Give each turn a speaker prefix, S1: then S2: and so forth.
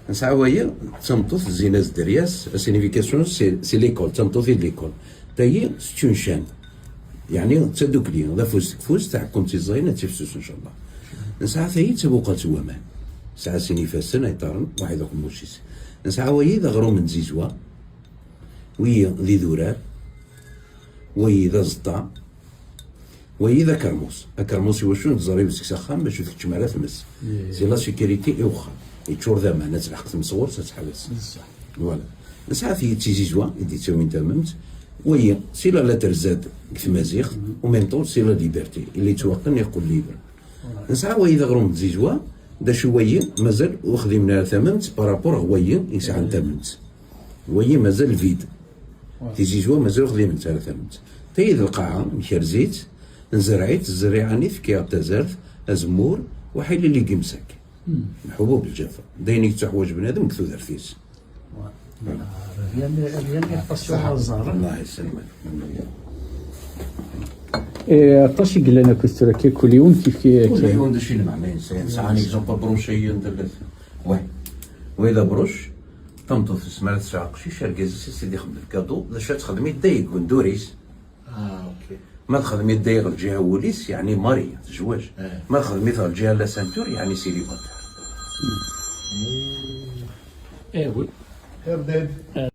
S1: نسعى وهي تمطوط زيناز درياس سينيفيكاسيون سي ليكول تمطوطي ليكول تاهي ستون شان يعني تسدوك لي لا فوز تاع كنتي زاينه تفسوس ان شاء الله. نسعى ثاهي تبوقات ومان نسعى سينيفاسن ايطارن واحد اخو موشيس نسعى وهي ذا غرو من زيزوا وهي ذي ذورار وهي ذا زطا وهي ذا كرموس الكرموس هو شنو تزريب سخام باش تكتشم على ثمس سي لا سيكوريتي اوخا يتشور ذا ما ناس الحق مصور تتحبس فوالا نسعى في تيزيزوا يدي تسوي تممت وهي سي لا ترزاد كثمازيغ وميم طول سي لا ليبرتي اللي توقن يقول ليبر نسعى وهي ذا غروم تزيزوا دا شويه مازال واخذين من ثممت بارابور هويه يسعى نتممت هويه مازال فيد تيزيزوا مازال واخذين من ثممت تايد القاعه مكرزيت نزرعيت الزريعه كي تزرت ازمور وحيل اللي قمسك الحبوب الجافه داينك تحواج بنادم كثو درفيس الله يسلمك.
S2: طاشي قال لنا كسترا كي كل يوم كيف
S1: كل يوم داك الشيء اللي معناه انسان ساعه اكزومبل بروشي ندير واذا بروش تمطط سمارت ساعه شي شاركاز سيدي خدم الكادو ذا شات تخدمي دايق وندوريس
S3: اوكي
S1: ما تخدمي دايق الجهه وليس يعني ماري زواج ما تخدمي الجهه لا سانتور يعني سيليباتير.
S2: ايوه
S3: هرداد